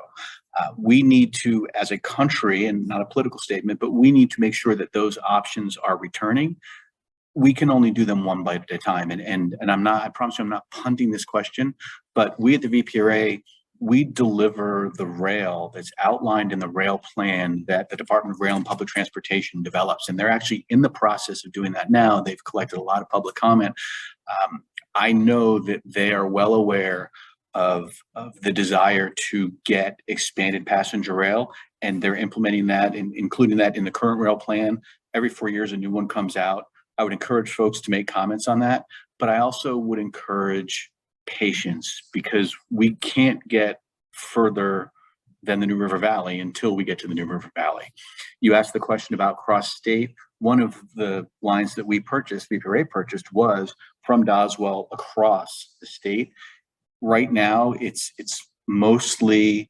Speaker 2: We need to, as a country, and not a political statement, but we need to make sure that those options are returning. We can only do them one bite at a time. And I promise you, I'm not punting this question, but we at the VPRA, we deliver the rail that's outlined in the rail plan that the Department of Rail and Public Transportation develops. And they're actually in the process of doing that now. They've collected a lot of public comment. I know that they are well aware of the desire to get expanded passenger rail, and they're implementing that and including that in the current rail plan. Every 4 years, a new one comes out. I would encourage folks to make comments on that, but I also would encourage patience, because we can't get further than the New River Valley until we get to the New River Valley. You asked the question about cross-state. One of the lines that we purchased, VPRA purchased, was from Doswell across the state. Right now, it's mostly,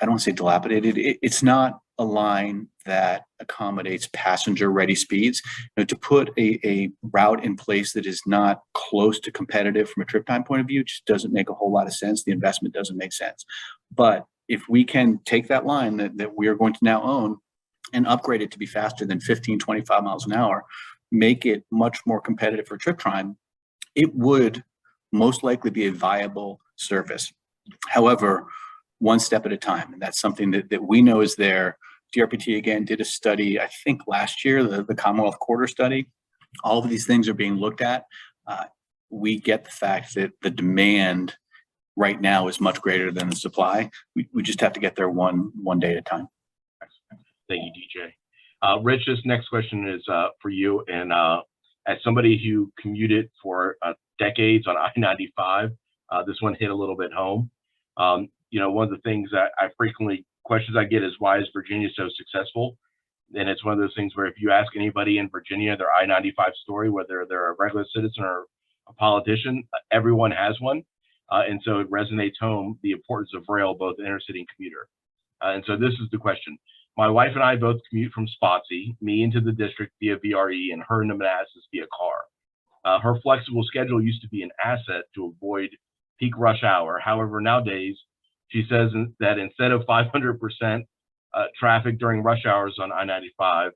Speaker 2: I don't want to say dilapidated. It's not a line that accommodates passenger ready speeds. To put a route in place that is not close to competitive from a trip time point of view just doesn't make a whole lot of sense. The investment doesn't make sense. But if we can take that line that we are going to now own and upgrade it to be faster than 15, 25 miles an hour, make it much more competitive for trip time, it would most likely be a viable service. However, one step at a time. And that's something that we know is there. DRPT, again, did a study, I think last year, the Commonwealth Quarter study. All of these things are being looked at. We get the fact that the demand right now is much greater than the supply. We just have to get there one day at a time.
Speaker 4: Thank you, DJ. Rich, this next question is for you. And as somebody who commuted for decades on I-95, this one hit a little bit home. One of the things that questions I get is, why is Virginia so successful? And it's one of those things where if you ask anybody in Virginia their I-95 story, whether they're a regular citizen or a politician, everyone has one. And so it resonates home the importance of rail, both intercity and commuter. And so this is the question. My wife and I both commute from Spotsy, me into the district via VRE and her into Manassas via car. Her flexible schedule used to be an asset to avoid peak rush hour. However, nowadays, she says that instead of 500% traffic during rush hours on I-95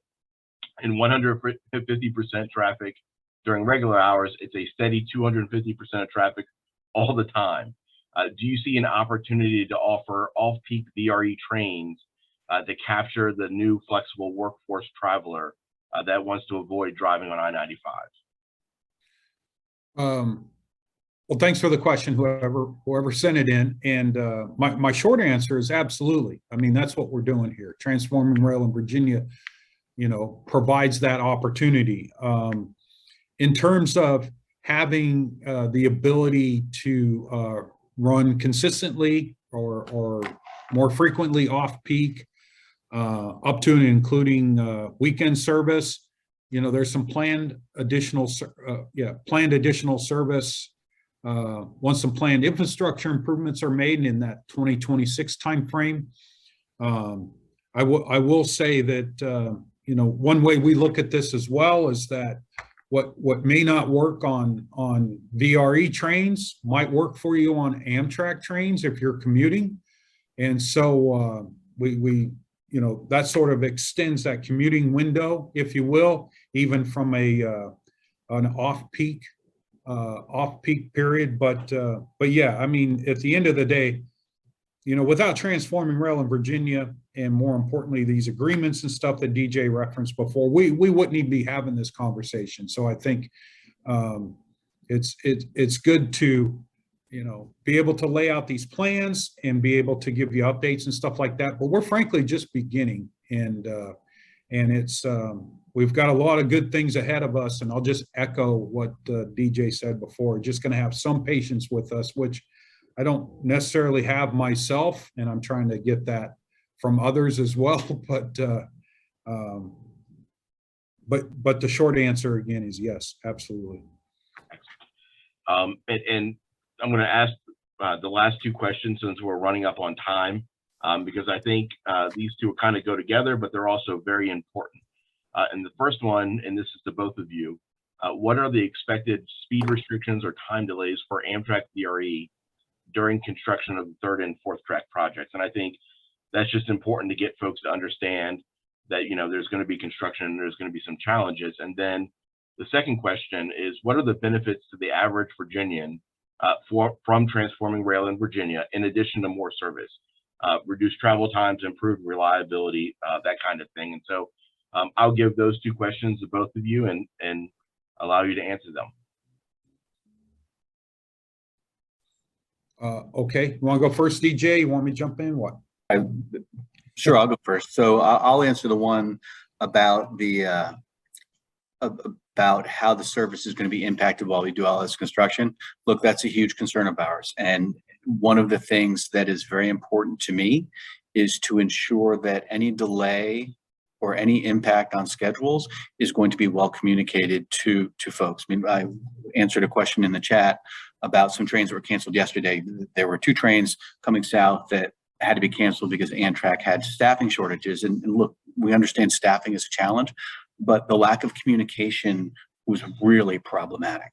Speaker 4: and 150% traffic during regular hours, it's a steady 250% of traffic all the time. Do you see an opportunity to offer off-peak VRE trains to capture the new flexible workforce traveler that wants to avoid driving on I-95?
Speaker 3: Well, thanks for the question, whoever sent it in. And my short answer is absolutely. I mean, that's what we're doing here. Transforming Rail in Virginia, provides that opportunity. In terms of having the ability to run consistently or more frequently off-peak, up to and including weekend service. You know, there's some planned additional service once some planned infrastructure improvements are made in that 2026 timeframe. I will say that you know, one way we look at this as well is that what may not work on VRE trains might work for you on Amtrak trains if you're commuting. And so we you know, that sort of extends that commuting window, if you will, even from an off-peak period. But yeah, I mean, at the end of the day, you know, without transforming rail in Virginia, and more importantly, these agreements and stuff that DJ referenced before, we wouldn't even be having this conversation. So I think it's good to, you know, be able to lay out these plans and be able to give you updates and stuff like that. But we're frankly just beginning, and it's we've got a lot of good things ahead of us. And I'll just echo what DJ said before. Just going to have some patience with us, which I don't necessarily have myself, and I'm trying to get that from others as well. But the short answer again is yes, absolutely.
Speaker 4: And I'm going to ask the last two questions since we're running up on time, because I think these two kind of go together, but they're also very important. And the first one, and this is to both of you, what are the expected speed restrictions or time delays for Amtrak VRE during construction of the third and fourth track projects? And I think that's just important to get folks to understand that, you know, there's going to be construction and there's going to be some challenges. And then the second question is, what are the benefits to the average Virginian from transforming rail in Virginia, in addition to more service, reduced travel times, improved reliability, that kind of thing? And so I'll give those two questions to both of you and allow you to answer them.
Speaker 3: Okay, you want to go first, DJ? You want me to jump in? What?
Speaker 2: Sure, I'll go first. So I'll answer the one about the about how the service is going to be impacted while we do all this construction. Look, that's a huge concern of ours. And one of the things that is very important to me is to ensure that any delay or any impact on schedules is going to be well communicated to folks. I mean, I answered a question in the chat about some trains that were canceled yesterday. There were 2 trains coming south that had to be canceled because Amtrak had staffing shortages. And look, we understand staffing is a challenge, but the lack of communication was really problematic.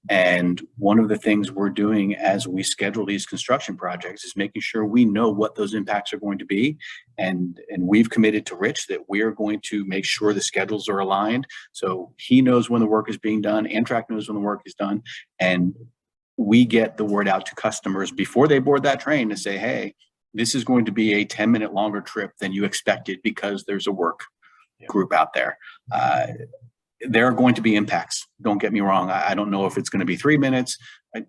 Speaker 2: And one of the things we're doing as we schedule these construction projects is making sure we know what those impacts are going to be. And we've committed to Rich that we are going to make sure the schedules are aligned. So he knows when the work is being done, Amtrak knows when the work is done, and we get the word out to customers before they board that train to say, hey, this is going to be a 10-minute longer trip than you expected because there's a work group out there. There are going to be impacts. Don't get me wrong. I don't know if it's going to be 3 minutes.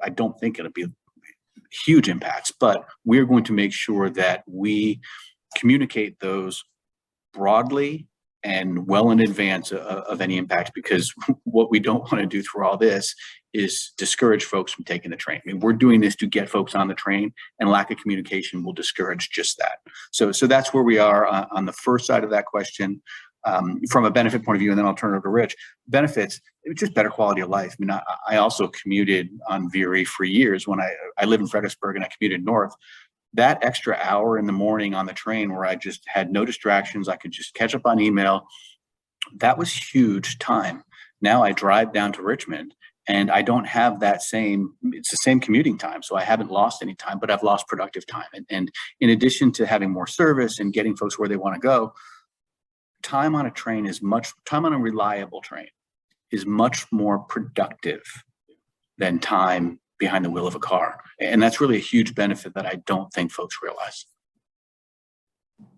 Speaker 2: I don't think it'll be huge impacts, but we're going to make sure that we communicate those broadly and well in advance of any impact, because what we don't want to do through all this is discourage folks from taking the train. I mean, we're doing this to get folks on the train, and lack of communication will discourage just that. So that's where we are on the first side of that question. From a benefit point of view, and then I'll turn it over to Rich. Benefits, it's just better quality of life. I mean, I also commuted on VRE for years when I live in Fredericksburg and I commuted north. That extra hour in the morning on the train where I just had no distractions, I could just catch up on email, that was huge time. Now I drive down to Richmond and I don't have that same, it's the same commuting time. So I haven't lost any time, but I've lost productive time. And in addition to having more service and getting folks where they want to go, time on a train is time on a reliable train is much more productive than time behind the wheel of a car. And that's really a huge benefit that I don't think folks realize.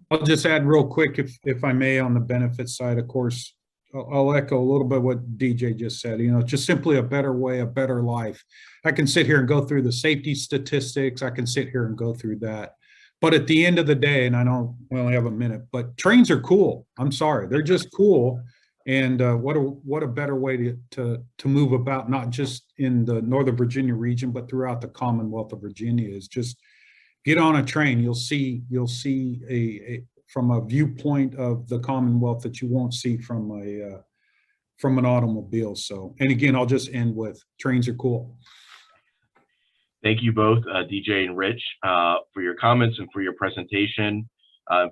Speaker 3: I'll just add real quick, if I may, on the benefits side. Of course, I'll echo a little bit what DJ just said. You know, just simply a better way, a better life. I can sit here and go through the safety statistics. I can sit here and go through that. But at the end of the day, and I know we only have a minute, but trains are cool. I'm sorry, they're just cool. And what a better way to move about, not just in the Northern Virginia region, but throughout the Commonwealth of Virginia. Is just get on a train, you'll see from a viewpoint of the Commonwealth that you won't see from an automobile. So, and again, I'll just end with trains are cool.
Speaker 4: Thank you both, DJ and Rich, for your comments and for your presentation,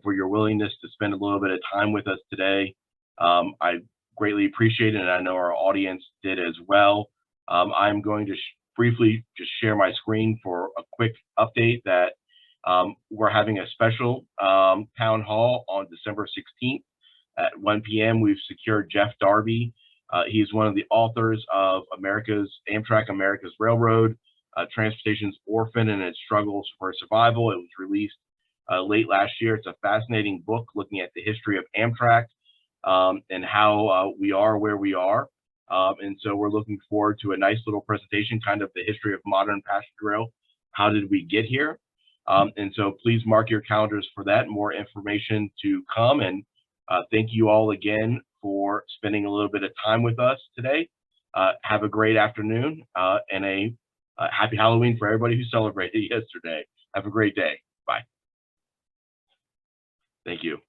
Speaker 4: for your willingness to spend a little bit of time with us today. I greatly appreciate it, and I know our audience did as well. I'm going to briefly just share my screen for a quick update that we're having a special town hall on December 16th at 1 p.m. We've secured Jeff Darby. He's one of the authors of Amtrak America's Railroad, Transportation's Orphan and Its Struggles for Survival. It was released late last year. It's a fascinating book looking at the history of Amtrak and how we are where we are. And so we're looking forward to a nice little presentation, kind of the history of modern passenger rail. How did we get here? And so please mark your calendars for that. More information to come. And thank you all again for spending a little bit of time with us today. Have a great afternoon and a happy Halloween for everybody who celebrated yesterday. Have a great day. Bye. Thank you.